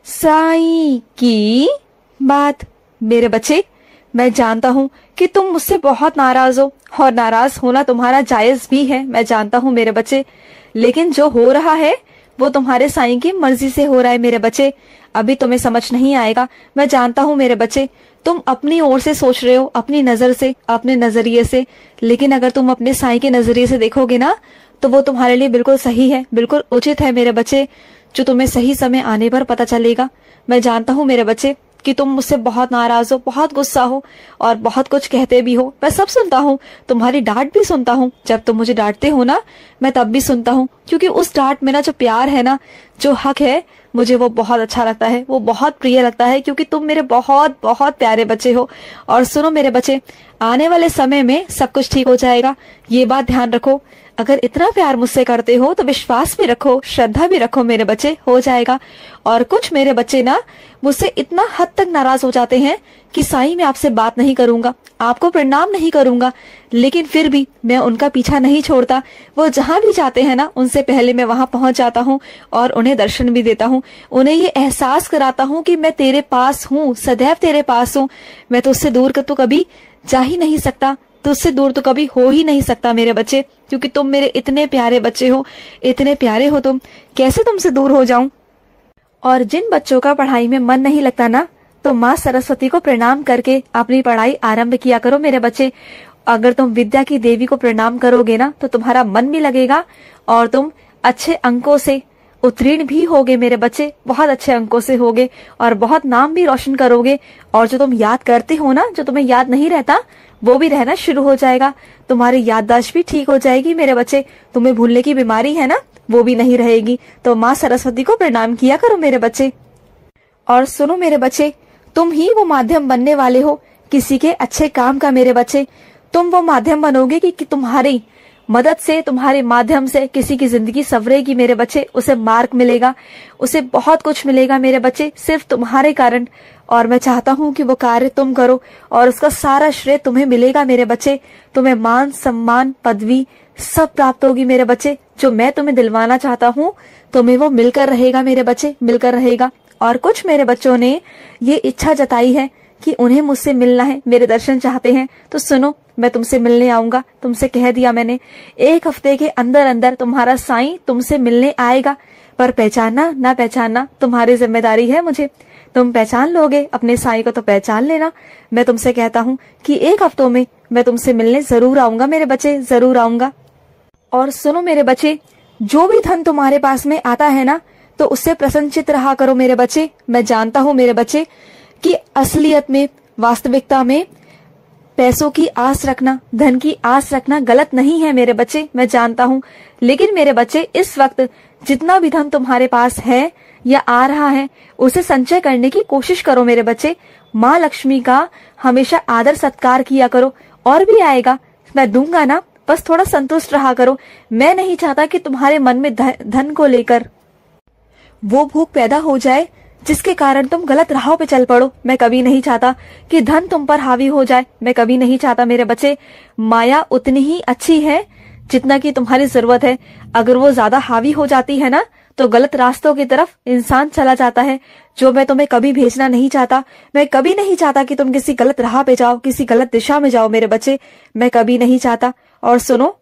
साईं की बात। मेरे बच्चे, मैं जानता हूँ कि तुम मुझसे बहुत नाराज हो और नाराज होना तुम्हारा जायज भी है, मैं जानता हूँ मेरे बच्चे। लेकिन जो हो रहा है वो तुम्हारे साईं की मर्जी से हो रहा है मेरे बच्चे। अभी तुम्हें समझ नहीं आएगा, मैं जानता हूँ मेरे बच्चे। तुम अपनी ओर से सोच रहे हो, अपनी नजर से, अपने नजरिए से, लेकिन अगर तुम अपने साईं के नजरिए से देखोगे ना तो वो तुम्हारे लिए बिल्कुल सही है, बिल्कुल उचित है मेरे बच्चे, जो तुम्हें सही समय आने पर पता चलेगा। मैं जानता हूँ मेरे बच्चे कि तुम मुझसे बहुत नाराज हो, बहुत गुस्सा हो और बहुत कुछ कहते भी हो। मैं सब सुनता हूँ, तुम्हारी डांट भी सुनता हूँ। जब तुम मुझे डांटते हो ना, मैं तब भी सुनता हूँ, क्योंकि उस डांट में ना जो प्यार है ना, जो हक है, मुझे वो बहुत अच्छा लगता है, वो बहुत प्रिय लगता है, क्योंकि तुम मेरे बहुत बहुत प्यारे बच्चे हो। और सुनो मेरे बच्चे, आने वाले समय में सब कुछ ठीक हो जाएगा, ये बात ध्यान रखो। अगर इतना प्यार मुझसे करते हो तो विश्वास भी रखो, श्रद्धा भी रखो मेरे बच्चे, हो जाएगा। और कुछ मेरे बच्चे ना मुझसे इतना हद तक नाराज हो जाते हैं कि साईं मैं आपसे बात नहीं करूंगा, आपको प्रणाम नहीं करूंगा, लेकिन फिर भी मैं उनका पीछा नहीं छोड़ता। वो जहां भी जाते हैं ना, उनसे पहले मैं वहां पहुंच जाता हूँ और उन्हें दर्शन भी देता हूँ। उन्हें ये एहसास कराता हूँ कि मैं तेरे पास हूँ, सदैव तेरे पास हूँ। मैं तो उससे दूर तो कभी जा ही नहीं सकता, तुझसे दूर तो कभी हो ही नहीं सकता मेरे बच्चे, क्योंकि तुम मेरे इतने प्यारे बच्चे हो, इतने प्यारे हो तुम, कैसे तुमसे दूर हो जाऊं। और जिन बच्चों का पढ़ाई में मन नहीं लगता ना, तो माँ सरस्वती को प्रणाम करके अपनी पढ़ाई आरंभ किया करो मेरे बच्चे। अगर तुम विद्या की देवी को प्रणाम करोगे ना, तो तुम्हारा मन भी लगेगा और तुम अच्छे अंकों से उत्तीर्ण भी होगे मेरे बच्चे, बहुत अच्छे अंकों से होगे और बहुत नाम भी रोशन करोगे। और जो तुम याद करते हो ना, जो तुम्हें याद नहीं रहता, वो भी रहना शुरू हो जाएगा। तुम्हारी याददाश्त भी ठीक हो जाएगी मेरे बच्चे। तुम्हें भूलने की बीमारी है ना, वो भी नहीं रहेगी। तो माँ सरस्वती को प्रणाम किया करो मेरे बच्चे। और सुनो मेरे बच्चे, तुम ही वो माध्यम बनने वाले हो किसी के अच्छे काम का मेरे बच्चे। तुम वो माध्यम बनोगे कि तुम्हारी मदद से, तुम्हारे माध्यम से किसी की जिंदगी संवरेगी मेरे बच्चे। उसे मार्ग मिलेगा, उसे बहुत कुछ मिलेगा मेरे बच्चे, सिर्फ तुम्हारे कारण। और मैं चाहता हूँ कि वो कार्य तुम करो और उसका सारा श्रेय तुम्हें मिलेगा मेरे बच्चे। तुम्हें मान, सम्मान, पदवी सब प्राप्त होगी मेरे बच्चे। जो मैं तुम्हें दिलवाना चाहता हूँ, तुम्हें वो मिलकर रहेगा मेरे बच्चे, मिलकर रहेगा। और कुछ मेरे बच्चों ने ये इच्छा जताई है कि उन्हें मुझसे मिलना है, मेरे दर्शन चाहते हैं। तो सुनो, मैं तुमसे मिलने आऊंगा, तुमसे कह दिया मैंने। 1 हफ्ते के अंदर अंदर तुम्हारा साईं तुमसे मिलने आएगा। पर पहचानना ना पहचानना तुम्हारी जिम्मेदारी है मुझे। तुम पहचान लोगे अपने साईं को तो पहचान लेना। मैं तुमसे कहता हूँ कि 1 हफ्तों में मैं तुमसे मिलने जरूर आऊंगा मेरे बच्चे, जरूर आऊंगा। और सुनो मेरे बच्चे, जो भी धन तुम्हारे पास में आता है ना, तो उससे प्रसन्नचित्त रहा करो मेरे बच्चे। मैं जानता हूँ मेरे बच्चे कि असलियत में, वास्तविकता में पैसों की आस रखना, धन की आस रखना गलत नहीं है मेरे बच्चे, मैं जानता हूँ। लेकिन मेरे बच्चे, इस वक्त जितना भी धन तुम्हारे पास है या आ रहा है, उसे संचय करने की कोशिश करो मेरे बच्चे। माँ लक्ष्मी का हमेशा आदर सत्कार किया करो। और भी आएगा, मैं दूंगा ना, बस थोड़ा संतुष्ट रहा करो। मैं नहीं चाहता कि तुम्हारे मन में धन को लेकर वो भूख पैदा हो जाए जिसके कारण तुम गलत राहों पे चल पड़ो। मैं कभी नहीं चाहता कि धन तुम पर हावी हो जाए, मैं कभी नहीं चाहता मेरे बच्चे। माया उतनी ही अच्छी है जितना कि तुम्हारी जरूरत है। अगर वो ज्यादा हावी हो जाती है ना, तो गलत रास्तों की तरफ इंसान चला जाता है, जो मैं तुम्हें कभी भेजना नहीं चाहता। मैं कभी नहीं चाहता कि तुम किसी गलत राह पे जाओ, किसी गलत दिशा में जाओ मेरे बच्चे, मैं कभी नहीं चाहता। और सुनो,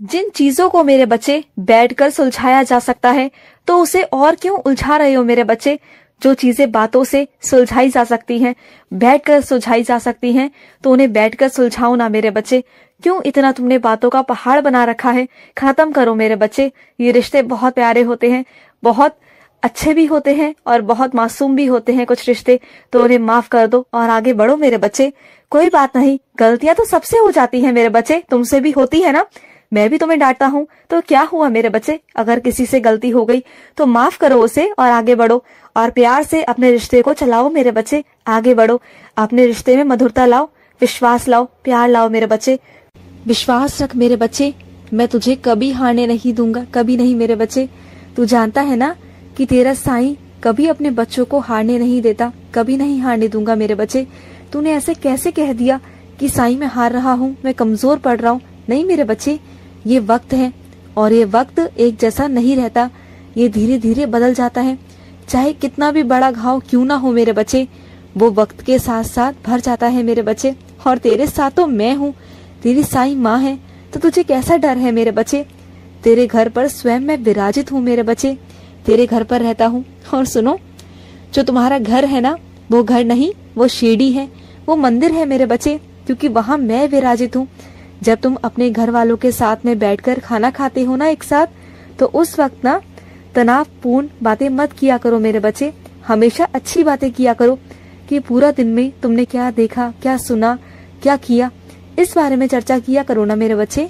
जिन चीजों को मेरे बच्चे बैठकर सुलझाया जा सकता है, तो उसे और क्यों उलझा रहे हो मेरे बच्चे। जो चीजें बातों से सुलझाई जा सकती हैं, बैठकर सुलझाई जा सकती हैं, तो उन्हें बैठकर सुलझाओ ना मेरे बच्चे। क्यों इतना तुमने बातों का पहाड़ बना रखा है, खत्म करो मेरे बच्चे। ये रिश्ते बहुत प्यारे होते हैं, बहुत अच्छे भी होते हैं और बहुत मासूम भी होते हैं कुछ रिश्ते, तो उन्हें माफ कर दो और आगे बढ़ो मेरे बच्चे। कोई बात नहीं, गलतियां तो सबसे हो जाती हैं मेरे बच्चे, तुमसे भी होती है ना। मैं भी तुम्हें डांटता हूँ तो क्या हुआ मेरे बच्चे। अगर किसी से गलती हो गई तो माफ करो उसे और आगे बढ़ो। और प्यार से अपने रिश्ते को चलाओ मेरे बच्चे, आगे बढ़ो। अपने रिश्ते में मधुरता लाओ, विश्वास लाओ, प्यार लाओ मेरे बच्चे। विश्वास रख मेरे बच्चे, मैं तुझे कभी हारने नहीं दूंगा, कभी नहीं मेरे बच्चे। तू जानता है ना कि तेरा साईं कभी अपने बच्चों को हारने नहीं देता, कभी नहीं हारने दूंगा मेरे बच्चे। तूने ऐसे कैसे कह दिया कि साईं मैं हार रहा हूँ, मैं कमजोर पड़ रहा हूँ। नहीं मेरे बच्चे, ये वक्त है और ये वक्त एक जैसा नहीं रहता, ये धीरे धीरे बदल जाता है। चाहे कितना भी बड़ा घाव क्यों ना हो मेरे बच्चे, वो वक्त के साथ साथ भर जाता है मेरे बच्चे। और तेरे साथ तो मैं हूँ, तेरी साईं माँ है, तो तुझे कैसा डर है मेरे बच्चे। तेरे घर पर स्वयं मैं विराजित हूँ मेरे बच्चे, तेरे घर पर रहता हूँ। और सुनो, जो तुम्हारा घर है ना, वो घर नहीं, वो शिरडी है, वो मंदिर है मेरे बच्चे, क्योंकि वहाँ मैं विराजित हूँ। जब तुम अपने घर वालों के साथ में बैठकर खाना खाते हो ना एक साथ, तो उस वक्त ना तनावपूर्ण बातें मत किया करो मेरे बच्चे। हमेशा अच्छी बातें किया करो कि पूरा दिन में तुमने क्या देखा, क्या सुना, क्या किया, इस बारे में चर्चा किया करो ना मेरे बच्चे।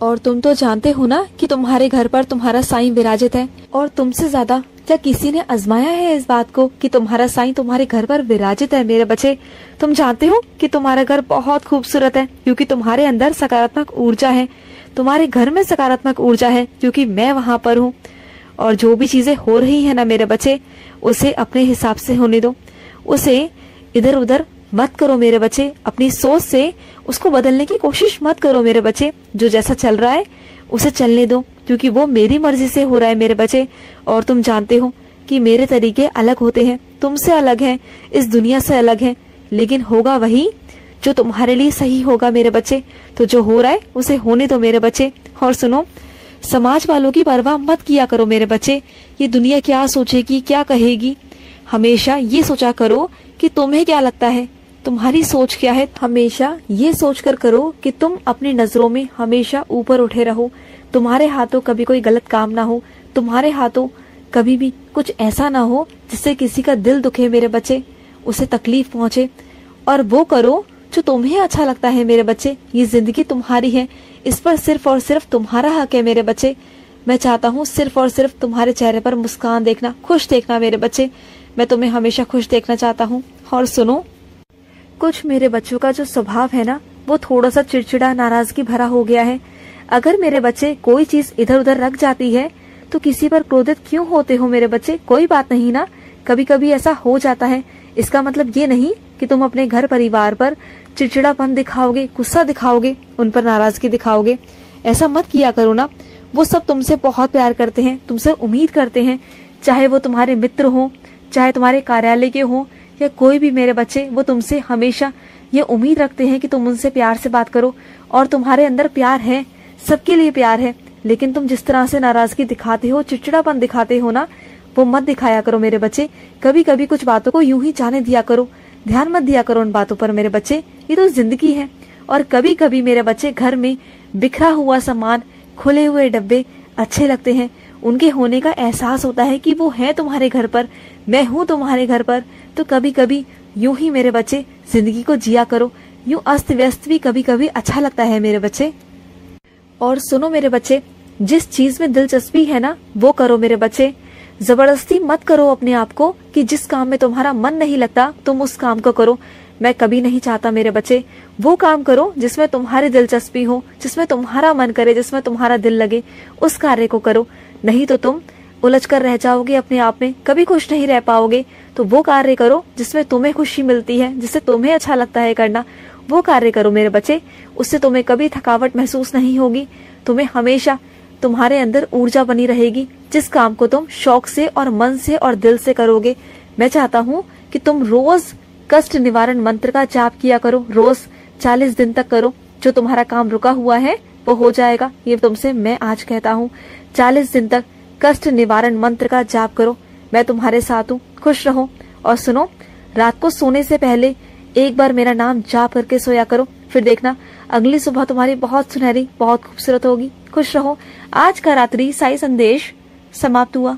और तुम तो जानते हो ना कि तुम्हारे घर पर तुम्हारा साईं विराजित है, और तुमसे ज्यादा क्या किसी ने आजमाया है इस बात को कि तुम्हारा साईं तुम्हारे घर पर विराजित है मेरे बच्चे। तुम जानते हो कि तुम्हारा घर बहुत खूबसूरत है, क्योंकि तुम्हारे अंदर सकारात्मक ऊर्जा है, तुम्हारे घर में सकारात्मक ऊर्जा है, क्योंकि मैं वहाँ पर हूँ। और जो भी चीजें हो रही है ना मेरे बच्चे, उसे अपने हिसाब से होने दो, उसे इधर उधर मत करो मेरे बच्चे। अपनी सोच से उसको बदलने की कोशिश मत करो मेरे बच्चे। जो जैसा चल रहा है उसे चलने दो, क्योंकि वो मेरी मर्जी से हो रहा है मेरे बच्चे। और तुम जानते हो कि मेरे तरीके अलग होते हैं, तुमसे अलग हैं, इस दुनिया से अलग हैं, लेकिन होगा वही जो तुम्हारे लिए सही होगा मेरे बच्चे। तो जो हो रहा है उसे होने दो मेरे बच्चे। और सुनो, समाज वालों की परवाह मत किया करो मेरे बच्चे। ये दुनिया क्या सोचेगी, क्या कहेगी, हमेशा ये सोचा करो कि तुम्हें क्या लगता है, तुम्हारी सोच क्या है। हमेशा ये सोचकर करो कि तुम अपनी नजरों में हमेशा ऊपर उठे रहो, तुम्हारे हाथों कभी कोई गलत काम ना हो, तुम्हारे हाथों कभी भी कुछ ऐसा ना हो जिससे किसी का दिल दुखे मेरे बच्चे, उसे तकलीफ पहुंचे। और वो करो जो तुम्हें अच्छा लगता है मेरे बच्चे। ये जिंदगी तुम्हारी है, इस पर सिर्फ और सिर्फ तुम्हारा हक है मेरे बच्चे। मैं चाहता हूँ सिर्फ और सिर्फ तुम्हारे चेहरे पर मुस्कान देखना, खुश देखना मेरे बच्चे। मैं तुम्हें हमेशा खुश देखना चाहता हूँ। और सुनो, कुछ मेरे बच्चों का जो स्वभाव है ना, वो थोड़ा सा चिड़चिड़ा, नाराजगी भरा हो गया है। अगर मेरे बच्चे कोई चीज इधर उधर रख जाती है तो किसी पर क्रोधित क्यों होते हो मेरे बच्चे। कोई बात नहीं ना, कभी कभी ऐसा हो जाता है। इसका मतलब ये नहीं कि तुम अपने घर परिवार पर चिड़चिड़ापन दिखाओगे, गुस्सा दिखाओगे, उन पर नाराजगी दिखाओगे। ऐसा मत किया करो ना। वो सब तुमसे बहुत प्यार करते हैं, तुमसे उम्मीद करते हैं, चाहे वो तुम्हारे मित्र हो, चाहे तुम्हारे कार्यालय के हो, या कोई भी मेरे बच्चे, वो तुमसे हमेशा ये उम्मीद रखते हैं कि तुम उनसे प्यार से बात करो। और तुम्हारे अंदर प्यार है, सबके लिए प्यार है, लेकिन तुम जिस तरह से नाराजगी दिखाते हो, चिड़चिड़ापन दिखाते हो ना, वो मत दिखाया करो मेरे बच्चे। कभी कभी कुछ बातों को यूं ही जाने दिया करो, ध्यान मत दिया करो उन बातों पर मेरे बच्चे। ये तो जिंदगी है। और कभी कभी मेरे बच्चे घर में बिखरा हुआ सामान, खुले हुए डब्बे अच्छे लगते हैं। उनके होने का एहसास होता है कि वो है तुम्हारे घर पर, मैं हूँ तुम्हारे घर पर। तो कभी कभी यूं ही मेरे बच्चे जिंदगी को जिया करो। यूं अस्त व्यस्त भी कभी कभी अच्छा लगता है मेरे बच्चे। और सुनो मेरे बच्चे, जिस चीज में दिलचस्पी है ना, वो करो मेरे बच्चे। जबरदस्ती मत करो अपने आप को कि जिस काम में तुम्हारा मन नहीं लगता तुम उस काम को करो। मैं कभी नहीं चाहता मेरे बच्चे। वो काम करो जिसमें तुम्हारी दिलचस्पी हो, जिसमें तुम्हारा मन करे, जिसमें तुम्हारा दिल लगे, उस कार्य को करो। नहीं तो तुम उलझ कर रह जाओगे अपने आप में, कभी खुश नहीं रह पाओगे। तो वो कार्य करो जिसमें तुम्हें खुशी मिलती है, जिससे तुम्हें अच्छा लगता है करना, वो कार्य करो मेरे बच्चे। उससे तुम्हें कभी थकावट महसूस नहीं होगी, तुम्हें हमेशा तुम्हारे अंदर ऊर्जा बनी रहेगी, जिस काम को तुम शौक से और मन से और दिल से करोगे। मैं चाहता हूँ कि तुम रोज कष्ट निवारण मंत्र का जाप किया करो, रोज 40 दिन तक करो। जो तुम्हारा काम रुका हुआ है वो हो जाएगा, ये तुमसे मैं आज कहता हूँ। 40 दिन तक कष्ट निवारण मंत्र का जाप करो। मैं तुम्हारे साथ हूँ, खुश रहो। और सुनो, रात को सोने से पहले एक बार मेरा नाम जाप करके सोया करो, फिर देखना अगली सुबह तुम्हारी बहुत सुनहरी, बहुत खूबसूरत होगी। खुश रहो। आज का रात्रि साई संदेश समाप्त हुआ।